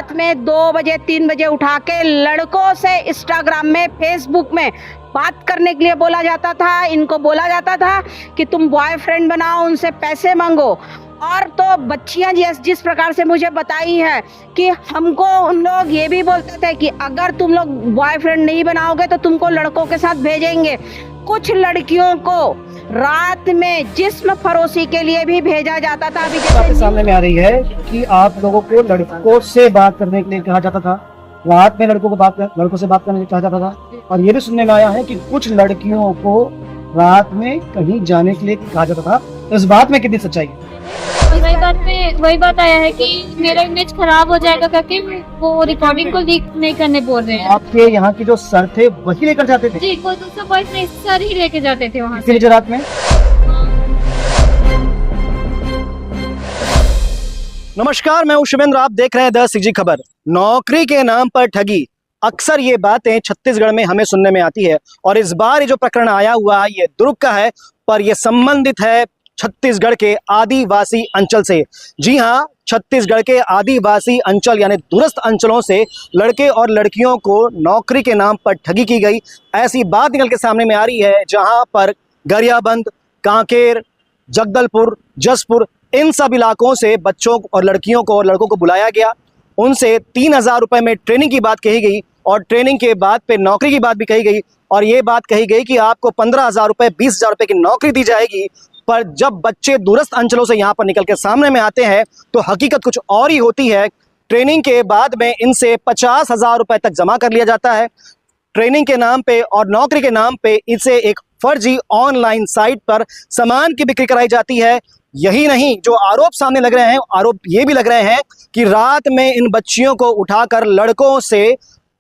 रात में 2 बजे 3 बजे उठा के लड़कों से इंस्टाग्राम में फेसबुक में बात करने के लिए बोला जाता था। इनको बोला जाता था कि तुम बॉयफ्रेंड बनाओ, उनसे पैसे मांगो। और तो बच्चियां जिस प्रकार से मुझे बताई है कि हमको उन लोग ये भी बोलते थे कि अगर तुम लोग बॉयफ्रेंड नहीं बनाओगे तो तुमको लड़कों के साथ भेजेंगे। कुछ लड़कियों को रात में जिस्म फरोशी के लिए भी भेजा जाता था। अभी आपके सामने में आ रही है कि आप लोगों को लड़कों से बात करने के लिए कहा जाता था, रात में लड़कों से बात करने के लिए कहा जाता था। और ये भी सुनने में आया है कि कुछ लड़कियों को रात में कहीं जाने के लिए कहा जाता था। तो इस बात में कितनी सच्चाई है? वही बात आया है कि मेरा इमेज खराब हो जाएगा करके वो रिकॉर्डिंग को लीक नहीं करने बोल रहे हैं। आपके यहाँ की जो सर थे वही लेकर जाते थे? जी, कोई दूसरा बॉयज नहीं, सर ही लेके जाते थे वहाँ से रात में। नमस्कार, मैं हूं शिवेंद्र, आप देख रहे हैं 10 CG खबर। नौकरी के नाम पर ठगी, अक्सर ये बातें छत्तीसगढ़ में हमें सुनने में आती है। और इस बार ये जो प्रकरण आया हुआ है ये दुर्ग का है, पर यह संबंधित है छत्तीसगढ़ के आदिवासी अंचल से। जी हां, छत्तीसगढ़ के आदिवासी अंचल यानी दूरस्थ अंचलों से लड़के और लड़कियों को नौकरी के नाम पर ठगी की गई, ऐसी बात निकल के सामने में आ रही है। जहां पर गरियाबंद, कांकेर, जगदलपुर, जसपुर, इन सब इलाकों से बच्चों और लड़कियों को और लड़कों को बुलाया गया। उनसे 3,000 रुपये में ट्रेनिंग की बात कही गई और ट्रेनिंग के बाद पे नौकरी की बात भी कही गई। और ये बात कही गई कि आपको 15,000 रुपये, 20,000 रुपये की नौकरी दी जाएगी। पर जब बच्चे दूरस्थ अंचलों से यहाँ पर निकल के सामने में आते हैं तो हकीकत कुछ और ही होती है। ट्रेनिंग के बाद में इनसे 50,000 रुपये तक जमा कर लिया जाता है। ट्रेनिंग के नाम पे और नौकरी के नाम पे इसे एक फर्जी ऑनलाइन साइट पर सामान की बिक्री कराई जाती है। यही नहीं, जो आरोप सामने लग रहे हैं, आरोप ये भी लग रहे हैं कि रात में इन बच्चियों को उठाकर लड़कों से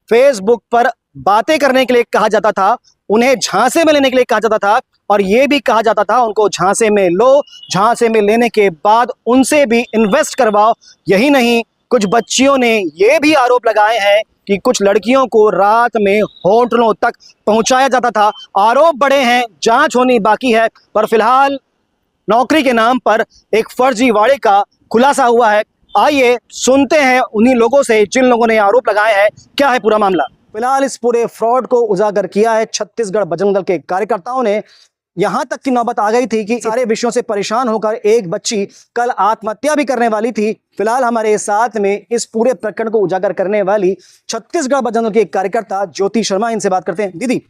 फेसबुक पर बातें करने के लिए कहा जाता था, उन्हें झांसे में लेने के लिए कहा जाता था। और ये भी कहा जाता था उनको झांसे में लो, झांसे में लेने के बाद उनसे भी इन्वेस्ट करवाओ। यही नहीं, कुछ बच्चियों ने ये भी आरोप लगाए हैं कि कुछ लड़कियों को रात में होटलों तक पहुंचाया जाता था। आरोप बड़े हैं, जांच होनी बाकी है, पर फिलहाल नौकरी के नाम पर एक फर्जीवाड़े का खुलासा हुआ है। आइए सुनते हैं उन्हीं लोगों से जिन लोगों ने आरोप लगाए हैं, क्या है पूरा मामला। फिलहाल इस पूरे फ्रॉड को उजागर किया है छत्तीसगढ़ बजरंग दल के कार्यकर्ताओं ने। यहां तक की नौबत आ गई थी कि सारे विषयों से परेशान होकर एक बच्ची कल आत्महत्या भी करने वाली थी। फिलहाल हमारे साथ में इस पूरे प्रकरण को उजागर करने वाली छत्तीसगढ़ बजरंग दल की एक कार्यकर्ता ज्योति शर्मा, इनसे बात करते हैं। दीदी,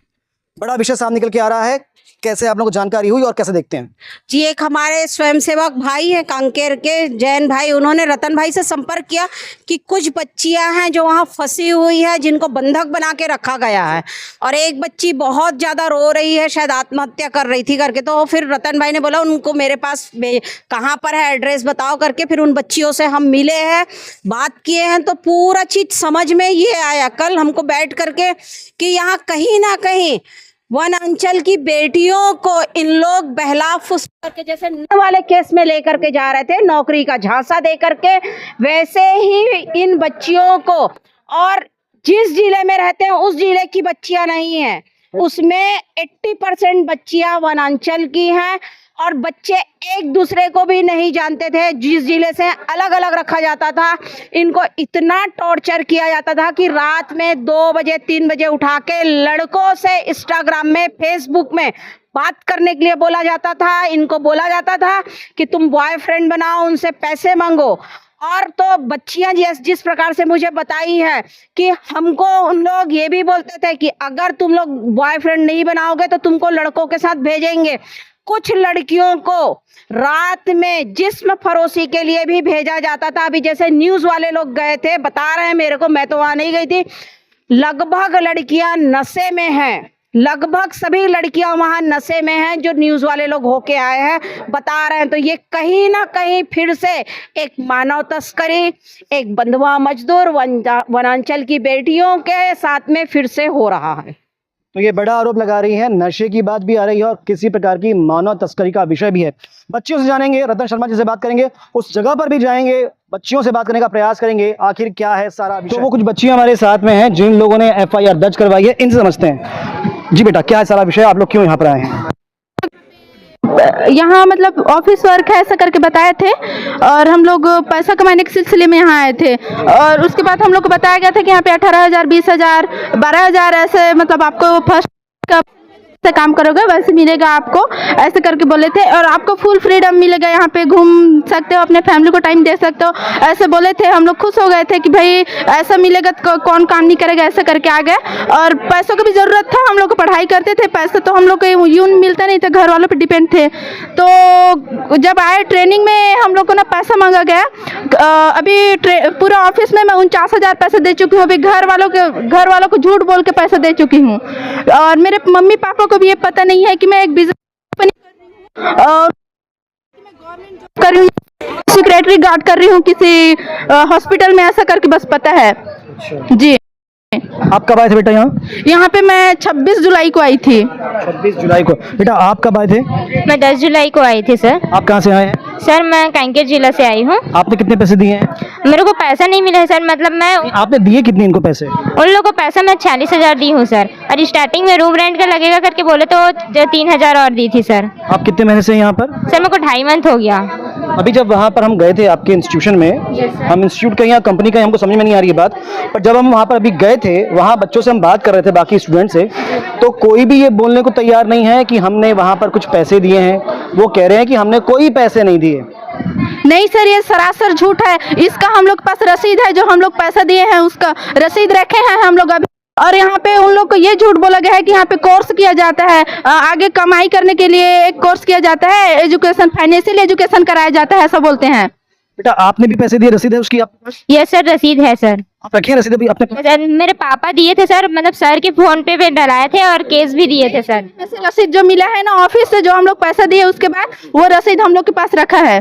बड़ा विषय सामने निकल के आ रहा है, कैसे आप लोगों को जानकारी हुई और कैसे देखते हैं? जी, एक हमारे स्वयंसेवक भाई हैं कांकेर के, जैन भाई, उन्होंने रतन भाई से संपर्क किया कि कुछ बच्चियां हैं जो वहाँ फंसी हुई है, जिनको बंधक बना के रखा गया है। और एक बच्ची बहुत ज़्यादा रो रही है, शायद आत्महत्या कर रही थी करके। तो फिर रतन भाई ने बोला उनको मेरे पास कहाँ पर है, एड्रेस बताओ करके। फिर उन बच्चियों से हम मिले हैं, बात किए हैं, तो पूरा चीज़ समझ में ये आया कल हमको बैठ करके कि यहाँ कहीं ना कहीं वन अंचल की बेटियों को इन लोग बहला फुस करके, जैसे वाले केस में लेकर के जा रहे थे नौकरी का झांसा दे करके, वैसे ही इन बच्चियों को, और जिस जिले में रहते हैं उस जिले की बच्चियां नहीं हैं, उसमें 80% बच्चियां वन अंचल की हैं। और बच्चे एक दूसरे को भी नहीं जानते थे, जिस जिले से अलग अलग रखा जाता था। इनको इतना टॉर्चर किया जाता था कि रात में 2 बजे 3 बजे उठा के लड़कों से इंस्टाग्राम में फेसबुक में बात करने के लिए बोला जाता था। इनको बोला जाता था कि तुम बॉयफ्रेंड बनाओ, उनसे पैसे मांगो। और तो बच्चियां जिस प्रकार से मुझे बताई है कि हमको उन लोग ये भी बोलते थे कि अगर तुम लोग बॉयफ्रेंड नहीं बनाओगे तो तुमको लड़कों के साथ भेजेंगे। कुछ लड़कियों को रात में जिस्म फरोशी के लिए भी भेजा जाता था। अभी जैसे न्यूज़ वाले लोग गए थे, बता रहे हैं मेरे को, मैं तो वहाँ नहीं गई थी, लगभग लड़कियां नशे में हैं, लगभग सभी लड़कियां वहां नशे में हैं, जो न्यूज़ वाले लोग होके आए हैं, बता रहे हैं। तो ये कहीं ना कहीं फिर से एक मानव तस्करी, एक बंधुआ मजदूर वनांचल की बेटियों के साथ में फिर से हो रहा है। तो ये बड़ा आरोप लगा रही है, नशे की बात भी आ रही है और किसी प्रकार की मानव तस्करी का विषय भी है। बच्चियों से जानेंगे, रतन शर्मा जी से बात करेंगे, उस जगह पर भी जाएंगे, बच्चियों से बात करने का प्रयास करेंगे, आखिर क्या है सारा विषय। तो वो कुछ बच्चियां हमारे साथ में हैं जिन लोगों ने FIR दर्ज करवाई है, इनसे समझते हैं। जी बेटा, क्या है सारा विषय, आप लोग क्यों यहाँ पर आए हैं? यहाँ मतलब ऑफिस वर्क है ऐसा करके बताए थे, और हम लोग पैसा कमाने के सिलसिले में यहाँ आए थे। और उसके बाद हम लोग को बताया गया था कि यहाँ पे 18,000, 20,000, 12,000 ऐसे मतलब आपको फर्स्ट का से काम करोगे वैसे मिलेगा आपको, ऐसे करके बोले थे। और आपको फुल फ्रीडम मिलेगा, यहाँ पे घूम सकते हो, अपने फैमिली को टाइम दे सकते हो, ऐसे बोले थे। हम लोग खुश हो गए थे कि भाई ऐसा मिलेगा तो कौन काम नहीं करेगा, ऐसे करके आ गए। और पैसों की भी ज़रूरत था, हम लोग को पढ़ाई करते थे, पैसे तो हम लोग को यूं मिलता नहीं था, घर वालों पे डिपेंड थे। तो जब आए ट्रेनिंग में हम लोग को ना पैसा मांगा गया। अभी पूरा ऑफिस में मैं 49,000 पैसे दे चुकी हूँ। अभी घर वालों को झूठ बोल के पैसा दे चुकी हूँ। और मेरे मम्मी पापा को भी ये पता नहीं है कि मैं एक बिजनेस कर रही हूँ, सिक्योरिटी गार्ड कर रही हूँ किसी हॉस्पिटल में, ऐसा करके बस पता है। जी। आप कब आए थे बेटा यहाँ? यहाँ पे मैं 26 जुलाई को आई थी। 26 जुलाई को। बेटा आप कब आए थे? मैं 10 जुलाई को आई थी सर। आप कहाँ से आए हैं? सर मैं कांकेर जिला से आई हूँ। आपने कितने पैसे दिए हैं? मेरे को पैसा नहीं मिला है सर, मतलब मैं आपने दिए कितने इनको पैसे? उन लोगों को पैसा मैं 46,000 दी हूँ सर। और स्टार्टिंग में रूम रेंट का लगेगा करके बोले तो 3,000 और दी थी सर। आप कितने महीने से यहाँ पर? सर मेरे को 2.5 मंथ हो गया। अभी जब वहाँ पर हम गए थे आपके इंस्टीट्यूशन में, हम इंस्टीट्यूट का या कंपनी का हमको समझ में नहीं आ रही है बात, पर जब हम वहाँ पर अभी गए थे, वहाँ बच्चों से हम बात कर रहे थे बाकी स्टूडेंट से, तो कोई भी ये बोलने को तैयार नहीं है कि हमने वहाँ पर कुछ पैसे दिए हैं। वो कह रहे हैं कि हमने कोई पैसे नहीं दिए। नहीं सर, ये सरासर झूठ है। इसका हम लोग के पास रसीद है, जो हम लोग पैसा दिए हैं उसका रसीद रखे हैं हम लोग अभी। और यहाँ पे उन लोग को ये झूठ बोला गया है कि यहाँ पे कोर्स किया जाता है, आगे कमाई करने के लिए एक कोर्स किया जाता है, एजुकेशन, फाइनेंशियल एजुकेशन कराया जाता है, ऐसा बोलते हैं। बेटा आपने भी पैसे दिए, रसीद है उसकी आपके पास? यस सर, रसीद है सर। आप रखिए रसीद अभी अपने पास? सर मेरे पापा दिए थे सर, मतलब सर के फोन पे डलाए थे और केस भी दिए थे सर। वैसे रसीद जो मिला है ना ऑफिस से, जो हम लोग पैसा दिए उसके बाद, वो रसीद हम लोग के पास रखा है।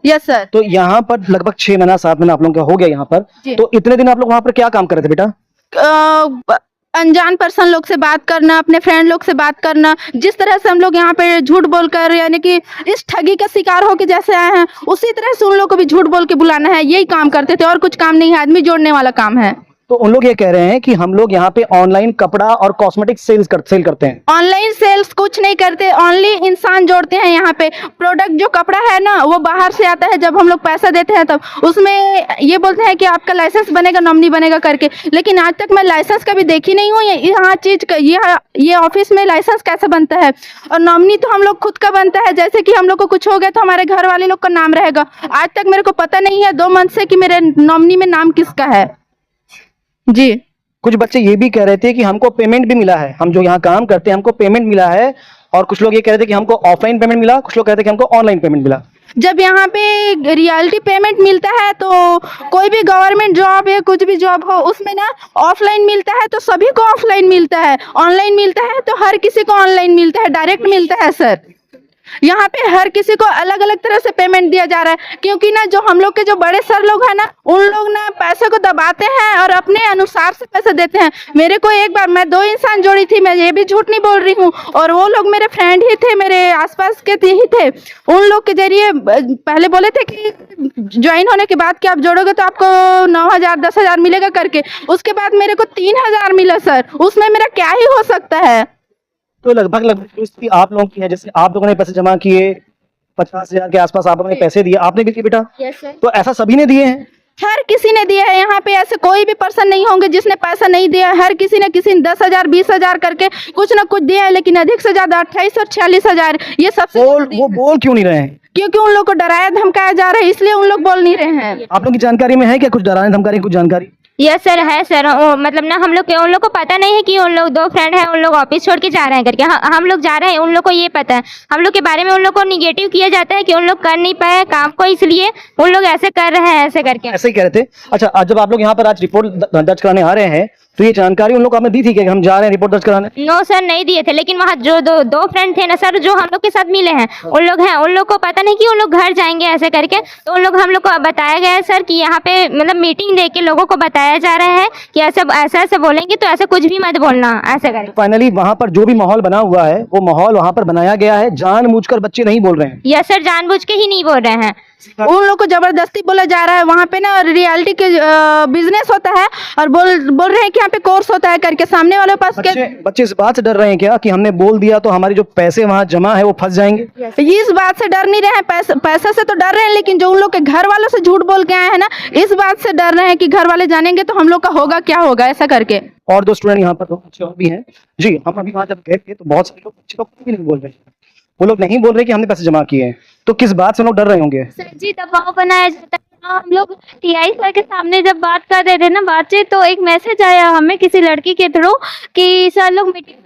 Yes sir. तो यहाँ पर लगभग 6 महीना 7 महीना आप लोगों का हो गया यहाँ पर, तो इतने दिन आप लोग वहाँ पर क्या काम कर रहे थे बेटा? अनजान पर्सन लोग से बात करना, अपने फ्रेंड लोग से बात करना। जिस तरह से हम लोग यहाँ पे झूठ बोलकर, यानी कि इस ठगी का शिकार होके जैसे आए हैं, उसी तरह से उन लोग को भी झूठ बोल के बुलाना है, यही काम करते थे। और कुछ काम नहीं है, आदमी जोड़ने वाला काम है। तो उन लोग ये कह रहे हैं कि हम लोग यहाँ पे ऑनलाइन कपड़ा और कॉस्मेटिक सेल करते हैं। ऑनलाइन सेल्स कुछ नहीं करते, ओनली इंसान जोड़ते हैं। यहाँ पे प्रोडक्ट जो कपड़ा है ना, वो बाहर से आता है, जब हम लोग पैसा देते हैं तब उसमें ये बोलते हैं कि आपका लाइसेंस बनेगा, नॉमिनी बनेगा करके। लेकिन आज तक मैं लाइसेंस कभी देखी नहीं हूँ। यहाँ चीज का ये ऑफिस में लाइसेंस कैसे बनता है? और नॉमिनी तो हम लोग खुद का बनता है, जैसे कि हम लोग को कुछ हो गया तो हमारे घर वाले लोग का नाम रहेगा। आज तक मेरे को पता नहीं है 2 मंथ से कि मेरे नॉमिनी में नाम किसका है। जी। कुछ बच्चे ये भी कह रहे थे कि हमको पेमेंट भी मिला है, हम जो यहाँ काम करते हैं हमको पेमेंट मिला है। और कुछ लोग ये कह रहे थे कि हमको ऑफलाइन पेमेंट मिला, कुछ लोग कह रहे थे कि हमको ऑनलाइन पेमेंट मिला। जब यहाँ पे रियलिटी पेमेंट मिलता है तो कोई भी गवर्नमेंट जॉब है, कुछ भी जॉब हो, उसमें ना ऑफलाइन मिलता है तो सभी को ऑफलाइन मिलता है, ऑनलाइन मिलता है तो हर किसी को ऑनलाइन मिलता है, डायरेक्ट मिलता है सर। यहाँ पे हर किसी को अलग अलग तरह से पेमेंट दिया जा रहा है, क्योंकि ना जो हम लोग के जो बड़े सर लोग हैं ना, उन लोग ना पैसे को दबाते हैं और अपने अनुसार से पैसे देते हैं। मेरे को एक बार, मैं 2 इंसान जोड़ी थी, मैं ये भी झूठ नहीं बोल रही हूँ, और वो लोग मेरे फ्रेंड ही थे, मेरे आसपास के ही थे। उन लोग के जरिए पहले बोले थे कि ज्वाइन होने के बाद कि आप जोड़ोगे तो आपको 9,000 10,000 मिलेगा करके। उसके बाद मेरे को 3,000 मिला सर। उसमें मेरा क्या ही हो सकता है? तो लगभग स्थिति आप लोगों की है, जैसे आप लोगों ने पैसे जमा किए 50,000 के आसपास आप लोगों ने पैसे दिए, आपने भी किए बेटा? Yes sir. तो ऐसा सभी ने दिए हैं? हर किसी ने दिया है। यहाँ पे ऐसे कोई भी पर्सन नहीं होंगे जिसने पैसा नहीं दिया है। हर किसी ने 10,000 20,000 करके कुछ ना कुछ दिया है, लेकिन अधिक से ज्यादा 28 और 46,000 ये सबसे वो बोल क्यों नहीं रहे हैं? क्योंकि उन लोग को डराया धमकाया जा रहा है, इसलिए उन लोग बोल नहीं रहे हैं। आप लोग की जानकारी में है क्या कुछ डराने धमकाने की कुछ जानकारी? यस सर, है सर। मतलब ना उन लोग को पता नहीं है कि उन लोग 2 फ्रेंड हैं, उन लोग ऑफिस छोड़ के जा रहे हैं करके। हम लोग जा रहे हैं, उन लोग को ये पता है। हम लोग के बारे में उन लोग को निगेटिव किया जाता है कि उन लोग कर नहीं पाए काम को, इसलिए उन लोग ऐसे कर रहे हैं, ऐसे करके। ऐसे ही कह रहे थे। अच्छा, आज जब आप लोग यहाँ पर आज रिपोर्ट दर्ज कराने आ रहे हैं, तो ये जानकारी उन लोग को आपने दी थी कि हम जा रहे हैं रिपोर्ट दर्ज कराने? नो सर, नहीं दिए थे। लेकिन वहाँ जो दो फ्रेंड थे ना सर, जो हम लोग के साथ मिले हैं, उन लोग हैं, उन लोग को पता नहीं कि उन लोग घर जाएंगे ऐसे करके। तो हम लोग को बताया गया है सर कि यहाँ पे मतलब मीटिंग दे के लोगों को बताया जा रहा है कि ऐसा बोलेंगे तो ऐसा कुछ भी मत बोलना, ऐसे करके। फाइनली वहाँ पर जो भी माहौल बना हुआ है, वो माहौल वहाँ पर बनाया गया है, जानबूझकर बच्चे नहीं बोल रहे हैं। यस सर, जानबूझ के ही नहीं बोल रहे हैं। उन लोग को जबरदस्ती बोला जा रहा है वहाँ पे ना रियलिटी के बिजनेस होता है और बोल रहे हैं कि यहाँ पे कोर्स होता है करके सामने वाले पास बच्चे इस बात से डर रहे हैं क्या कि हमने बोल दिया तो हमारी जो पैसे वहाँ जमा है वो फंस जाएंगे? इस बात से डर नहीं रहे हैं, पैसा से तो डर रहे हैं, लेकिन जो उन लोग के घर वालों से झूठ बोल के आए हैं ना, इस बात से डर रहे हैं कि घर वाले जानेंगे तो हम लोग का होगा क्या होगा ऐसा करके। और 2 स्टूडेंट यहाँ पर तो अच्छे और भी हैं जी। हम अभी वहाँ जब गए थे तो बहुत सारे लोग बच्चे लोग भी नहीं बोल रहे, वो लोग नहीं बोल रहे कि हमने पैसे जमा किए हैं, तो किस बात से लोग डर रहे होंगे? सर जी दबाव बनाया जाता है। हम लोग टीआई सर के सामने जब बात कर रहे थे ना बातचीत, तो एक मैसेज आया हमें किसी लड़की के थ्रू कि सर लोग मीटिंग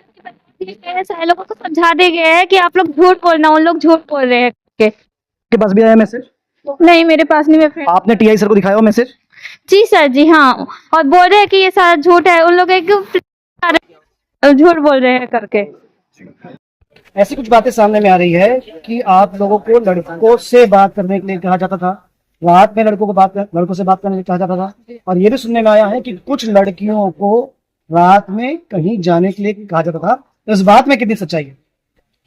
सर लोगों को समझा दे गए हैं कि आप लोग झूठ बोलना, उन लोग झूठ बोल रहे हैं। के पास भी आया मैसेज? नहीं मेरे पास नहीं, मेरे फ्रेंड। आपने टीआई सर को दिखाया वो मैसेज? जी सर जी हाँ, और बोल रहे हैं कि ये सारा झूठ है, उन लोग एक झूठ बोल रहे हैं करके। ऐसी कुछ बातें सामने में आ रही है कि आप लोगों को लड़कों से बात करने के लिए कहा जाता था, रात में लड़कों से बात करने के लिए कहा जाता था, और ये भी सुनने में आया है कि कुछ लड़कियों को रात में कहीं जाने के लिए कहा जाता था। तो इस बात में कितनी सच्चाई है?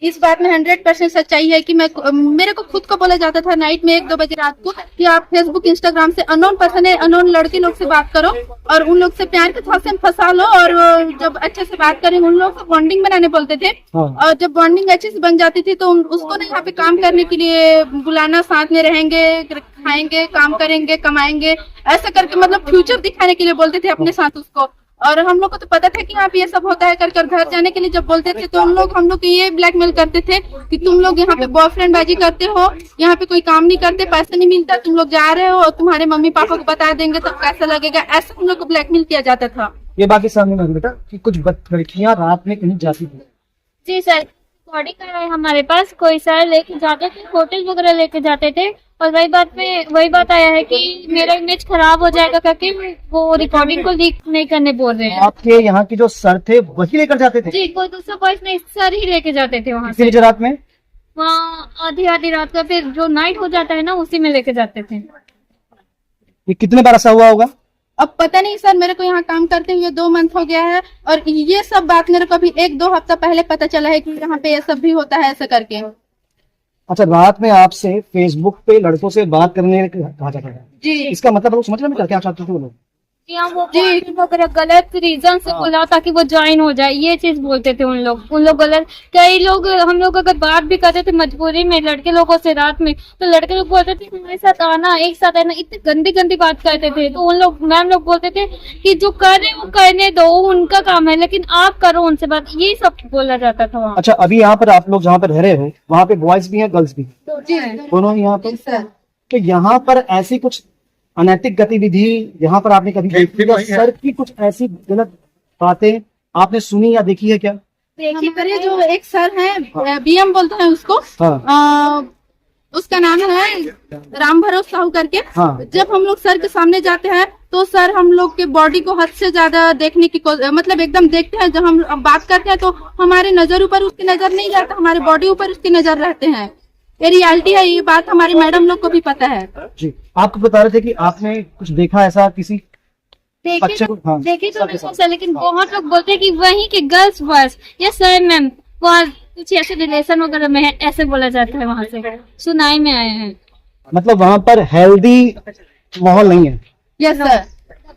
इस बात में 100% सच्चाई है कि मेरे को खुद को बोला जाता था नाइट में 1-2 बजे रात को कि आप फेसबुक इंस्टाग्राम से अननोन पर्सन है, अननोन लड़के लोग से बात करो और उन लोग से प्यार के थोड़े से फंसा लो, और जब अच्छे से बात करें उन लोग से बॉन्डिंग बनाने बोलते थे। और जब बॉन्डिंग अच्छे से बन जाती थी तो उसको ना यहाँ पे काम करने के लिए बुलाना, साथ में रहेंगे, खाएंगे, काम करेंगे, कमाएंगे, ऐसा करके मतलब फ्यूचर दिखाने के लिए बोलते थे अपने साथ उसको। और हम लोग को तो पता था कि यहाँ पे ये सब होता है कर घर जाने के लिए जब बोलते थे तो हम लोग को ये ब्लैकमेल करते थे कि तुम लोग यहाँ पे बॉयफ्रेंड बाजी करते हो, यहाँ पे कोई काम नहीं करते, पैसा नहीं मिलता, तुम लोग जा रहे हो और तुम्हारे मम्मी पापा को बता देंगे तो कैसा लगेगा, ऐसा हम लोग को ब्लैकमेल किया जाता था। ये बात सामने में बेटा कि कुछ लड़कियां रात में कहीं जाती थी। जी सर, रिकॉर्डिंग है हमारे पास, कोई सर लेके जाते थे, होटल वगैरह लेके जाते थे, और वही बात आया है कि मेरा इमेज खराब हो जाएगा करके वो रिकॉर्डिंग को लीक नहीं करने बोल रहे हैं। आपके यहाँ के जो सर थे वही लेकर जाते थे? जी, कोई दूसरा बॉयज नहीं, सर ही लेके जाते थे वहाँ से रात में, वहाँ आधी रात का, फिर जो नाइट हो जाता है ना उसी में लेके जाते थे। ये कितने बार ऐसा हुआ होगा? अब पता नहीं सर, मेरे को यहाँ काम करते हुए 2 मंथ हो गया है और ये सब बात मेरे को अभी 1-2 हफ्ता पहले पता चला है कि यहाँ पे ये सब भी होता है ऐसा करके। अच्छा, रात में आपसे फेसबुक पे लड़कों से बात करने कहा जाता है जी। इसका मतलब लोग समझ रहे हैं क्या चाहते थे वो लोग? वो वगैरह गलत रीजन से बोला ताकि वो ज्वाइन हो जाए, ये चीज बोलते थे उन लोग गलत। कई लोग, हम लोग अगर बात भी करते थे मजबूरी में लड़के लोगों से रात में, तो लड़के लोग बोलते थे हमारे साथ आना, एक साथ आना, इतनी गंदी गंदी बात करते थे। तो उन लोग मैम लोग बोलते थे कि जो कर रहे वो करने दो, उनका काम है, लेकिन आप करो उनसे बात, ये सब बोला जाता था वहाँ। अच्छा, अभी यहाँ पर आप लोग जहाँ पर रह रहे हो वहाँ पे बॉयज भी हैं, गर्ल्स भी दोनों यहाँ पर? तो यहाँ पर ऐसी कुछ अनैतिक गतिविधि यहाँ पर आपने कभी सर की कुछ ऐसी गलत बातें आपने सुनी या देखी है क्या? देखिए, जो एक सर है बीएम बोलते हैं उसको, उसका नाम है राम भरोस साहू करके। जब हम लोग सर के सामने जाते हैं तो सर हम लोग के बॉडी को हद से ज्यादा देखने की मतलब एकदम देखते हैं। जब हम बात करते हैं तो हमारे नजर ऊपर उसकी नजर नहीं रहता, हमारे बॉडी ऊपर उसकी नजर रहते हैं। ये रियलिटी है, ये बात हमारी मैडम लोग को भी पता है जी। आपको बता रहे थे कि आपने कुछ देखा ऐसा किसी देखिए तो नहीं सर, लेकिन बहुत लोग बोलते हैं कि वहीं के गर्ल्स बॉयज या सर मैम वहाँ कुछ ऐसे रिलेशन वगैरह में है, ऐसे बोला जाता है, वहाँ से सुनाई में आए हैं। मतलब वहाँ पर हेल्दी माहौल नहीं है? यस सर,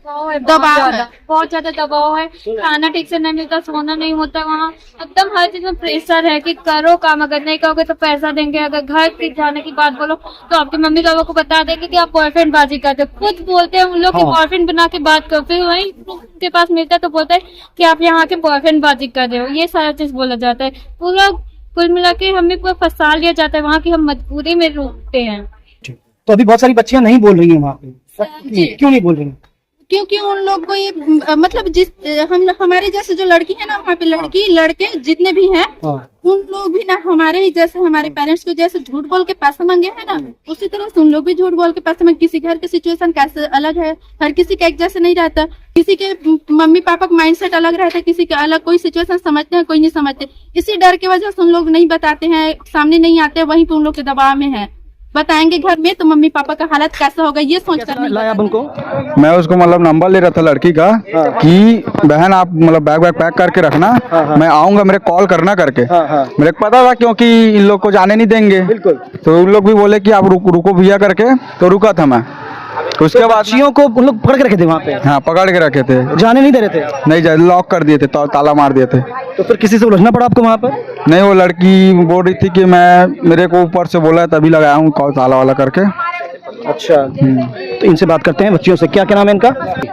दबाव है, बहुत ज्यादा दबाव है, खाना ठीक से नहीं मिलता, सोना नहीं होता, वहाँ एकदम हर चीज में प्रेशर है कि करो काम, अगर नहीं करोगे तो पैसा देंगे, अगर घर के जाने की बात बोलो तो आपके मम्मी पापा को बता देंगे कि आप बॉयफ्रेंड बाजी करते हो। खुद बोलते हैं उन लोग की बॉयफ्रेंड बना के बात करो, फिर वही उनके पास मिलता है तो बोलते हैं कि आप यहाँ के बॉयफ्रेंड बाजी कर रहे हो, ये सारा चीज बोला जाता है। पूरा कुल मिला के हमें पूरा फंसा लिया जाता है वहाँ की, हम मजबूरी में रुकते हैं। तो अभी बहुत सारी बच्चियां नहीं बोल रही है वहाँ पे, क्यों नहीं बोल रही? क्योंकि उन लोग को ये मतलब हमारे जैसे जो लड़की है ना वहाँ पे, लड़की लड़के जितने भी हैं उन लोग भी ना हमारे ही जैसे, हमारे पेरेंट्स को जैसे झूठ बोल के पैसे मांगे है ना, उसी तरह से उन लोग भी झूठ बोल के पैसे मांगे। किसी घर की सिचुएशन कैसे अलग है, हर किसी का एक जैसे नहीं रहता, किसी के मम्मी पापा का माइंडसेट अलग रहता है, किसी का अलग, कोई सिचुएशन समझते हैं कोई नहीं समझते। इसी डर की वजह से उन लोग नहीं बताते हैं, सामने नहीं आते, वहीं पे उन लोग के दबाव में है। बताएंगे घर में तो मम्मी पापा का हालत कैसा होगा ये सोच कर नहीं लाया आप उनको? मैं उसको मतलब नंबर ले रहा था लड़की का कि बहन आप मतलब बैग वैग पैक करके रखना, मैं आऊंगा, मेरे कॉल करना करके। मेरे को पता था क्योंकि इन लोग को जाने नहीं देंगे, बिल्कुल। तो उन लोग भी बोले कि आप रुको भैया करके, तो रुका था मैं। उसके बाद बच्चियों को उन लोग पकड़ के रखे थे वहाँ पे, हाँ पकड़ के रखे थे, जाने नहीं दे रहे थे? नहीं जा, लॉक कर दिए थे, ताला मार दिए थे। तो फिर किसी से उलझना पड़ा आपको वहाँ पर? नहीं, वो लड़की बोल रही थी कि मेरे को ऊपर से बोला है तभी लगाया हूँ कॉल ताला वाला करके। अच्छा, तो इनसे बात करते हैं बच्चियों से। क्या क्या नाम है इनका?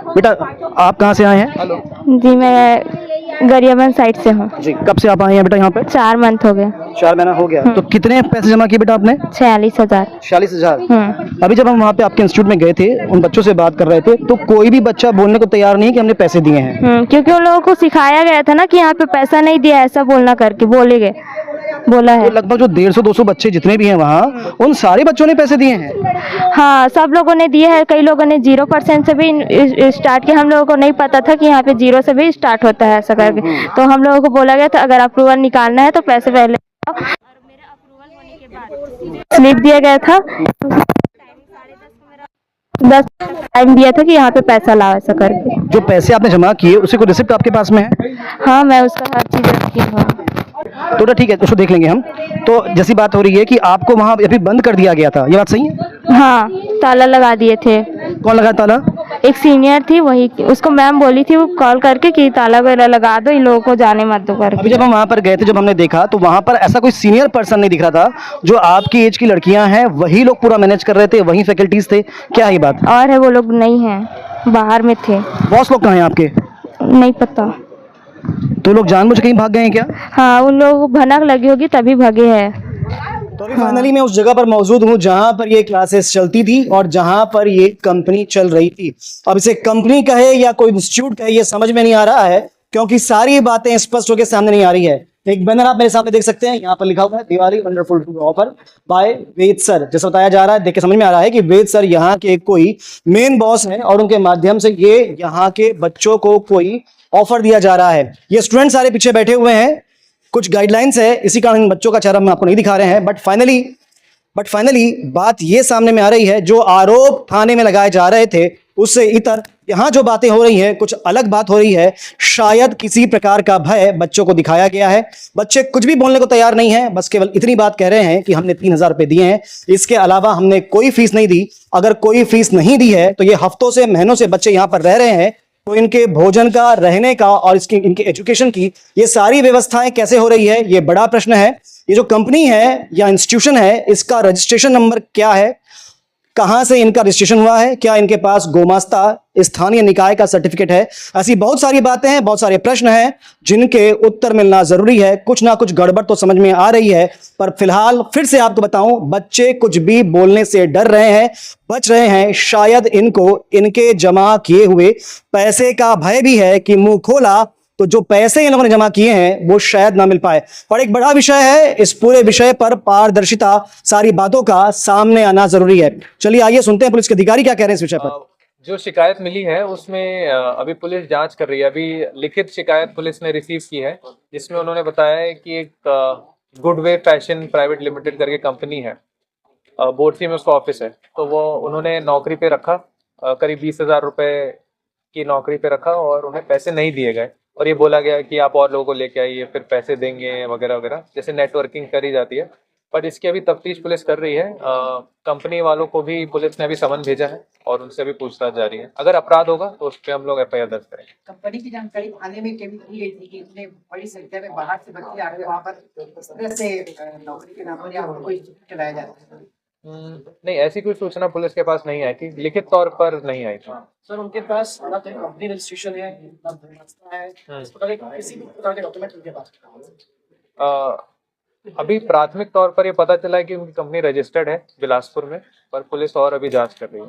बेटा आप कहाँ से आए हैं? जी मैं गरियाबंद साइड से हूँ। जी, कब से आप आए हैं बेटा यहाँ पे? 4 मंथ हो गए। 4 महीना हो गया। तो कितने पैसे जमा किए बेटा आपने? 46,000। 46,000। अभी जब हम वहाँ पे आपके इंस्टीट्यूट में गए थे, उन बच्चों से बात कर रहे थे, तो कोई भी बच्चा बोलने को तैयार नहीं कि हमने पैसे दिए हैं। क्योंकि उन लोगों को सिखाया गया था ना कि यहाँ पे पैसा नहीं दिया, ऐसा बोलना करके बोला है। तो लगभग जो 150-200 बच्चे जितने भी हैं वहाँ, उन सारे बच्चों ने पैसे दिए हैं? हाँ, सब लोगों ने दिए हैं। कई लोगों ने 0% से भी स्टार्ट किया। हम लोगों को नहीं पता था कि यहाँ पे 0 से भी स्टार्ट होता है ऐसा करके। तो हम लोगों को बोला गया था अगर अप्रूवल निकालना है तो पैसे पहले और मेरा अप्रूवल होने के बाद स्लिप दिया गया था। 10 टाइम दिया था कि यहाँ पे पैसा लाओ ऐसा करके। जो पैसे आपने जमा किए उससे कोई रिसिप्ट आपके पास में है? हाँ, मैं उसका हर चीज़ रखी हूँ। तो ठीक है, उसको देख लेंगे हम। तो जैसी बात हो रही है कि आपको वहाँ अभी बंद कर दिया गया था, ये बात सही है? हाँ, ताला लगा दिए थे। कौन लगाया ताला? एक सीनियर थी, वही उसको मैम बोली थी वो कॉल करके कि ताला वगैरह लगा दो, इन लोगों को जाने मत दो करके। अभी जब हम वहाँ पर गए थे, जब हमने देखा तो वहाँ पर ऐसा कोई सीनियर पर्सन नहीं दिख रहा था। जो आपकी एज की लड़कियाँ हैं वही लोग पूरा मैनेज कर रहे थे, वही फैकल्टीज थे। क्या है ये बात? और है वो लोग नहीं हैं, बाहर में थे। बॉस लोग कहाँ हैं आपके? नहीं पता। तो लोग जानबूझ के कहीं भाग गए हैं क्या? हाँ, उन लोगों को भनक लगी होगी तभी भागे हैं। तो अभी फाइनली मैं उस जगह पर मौजूद हूँ जहां पर ये क्लासेस चलती थी और जहां पर ये कंपनी चल रही थी। अब इसे कंपनी कहे या कोई इंस्टीट्यूट कहे ये समझ में नहीं आ रहा है, क्योंकि सारी बातें स्पष्ट होकर सामने नहीं आ रही है। एक बैनर आप मेरे सामने देख सकते हैं, यहाँ पर लिखा हुआ है दिवाली वंडरफुल ऑफर बाय वेद सर। जैसा बताया जा रहा है, देख के समझ में आ रहा है कि वेद सर यहाँ के कोई मेन बॉस हैं और उनके माध्यम से ये यहाँ के बच्चों को कोई ऑफर दिया जा रहा है। ये स्टूडेंट सारे पीछे बैठे हुए हैं, कुछ गाइडलाइंस है, इसी कारण इन बच्चों का चेहरा हम आपको नहीं दिखा रहे हैं। बट फाइनली बात ये सामने में आ रही है, जो आरोप थाने में लगाए जा रहे थे उससे इतर यहाँ जो बातें हो रही हैं कुछ अलग बात हो रही है। शायद किसी प्रकार का भय बच्चों को दिखाया गया है। बच्चे कुछ भी बोलने को तैयार नहीं है, बस केवल इतनी बात कह रहे हैं कि हमने 3,000 रुपए दिए हैं, इसके अलावा हमने कोई फीस नहीं दी। अगर कोई फीस नहीं दी है तो ये हफ्तों से महीनों से बच्चे यहाँ पर रह रहे हैं, तो इनके भोजन का, रहने का और इनके एजुकेशन की ये सारी व्यवस्थाएं कैसे हो रही है, ये बड़ा प्रश्न है। ये जो कंपनी है या इंस्टीट्यूशन है, इसका रजिस्ट्रेशन नंबर क्या है, कहां से इनका रजिस्ट्रेशन हुआ है, क्या इनके पास गोमास्ता स्थानीय निकाय का सर्टिफिकेट है? ऐसी बहुत सारी बातें हैं, बहुत सारे प्रश्न हैं जिनके उत्तर मिलना जरूरी है। कुछ ना कुछ गड़बड़ तो समझ में आ रही है, पर फिलहाल फिर से आपको बताऊं, बच्चे कुछ भी बोलने से डर रहे हैं, बच रहे हैं। शायद इनको इनके जमा किए हुए पैसे का भय भी है कि मुंह खोला तो जो पैसे इन लोगों ने जमा किए हैं वो शायद ना मिल पाए। पर एक बड़ा विषय है, इस पूरे विषय पर पारदर्शिता, सारी बातों का सामने आना जरूरी है। चलिए आइए सुनते हैं पुलिस के अधिकारी क्या कह रहे हैं इस विषय पर। जो शिकायत मिली है उसमें अभी पुलिस जांच कर रही है। अभी लिखित शिकायत पुलिस ने रिसीव की है, जिसमें उन्होंने बताया है कि एक गुडवे फैशन प्राइवेट लिमिटेड करके कंपनी है, बोर्डसी में उसका ऑफिस है, तो वो उन्होंने नौकरी पे रखा, करीब 20,000 रुपए की नौकरी पे रखा और उन्हें पैसे नहीं दिए गए। और ये बोला गया कि आप और लोगों को लेके आइए फिर पैसे देंगे वगैरह वगैरह, जैसे नेटवर्किंग करी जाती है। पर इसकी अभी तफ्तीश पुलिस कर रही है। कंपनी वालों को भी पुलिस ने अभी समन भेजा है और उनसे भी पूछताछ जारी है। अगर अपराध होगा तो उस पर हम लोग FIR दर्ज करेंगे। कंपनी की जानकारी थाने में केवल दी गई थी कि इतने बड़ी संख्या में बाहर से बच्चे आ रहे, वहाँ पर इस तरह से नौकरी के नाम पर या कोई चलाया जाता है। नहीं, ऐसी कोई सूचना पुलिस के पास नहीं आई थी, लिखित तौर पर नहीं आई थी। सर उनके पास ना तो कंपनी रजिस्ट्रेशन है, ना धर्मास्था है, इस प्रकार के किसी भी प्रकार के डॉक्यूमेंट उनके पास अभी प्राथमिक तौर पर ये पता चला है कि उनकी कंपनी रजिस्टर्ड है बिलासपुर में, पर पुलिस और अभी जांच कर रही है।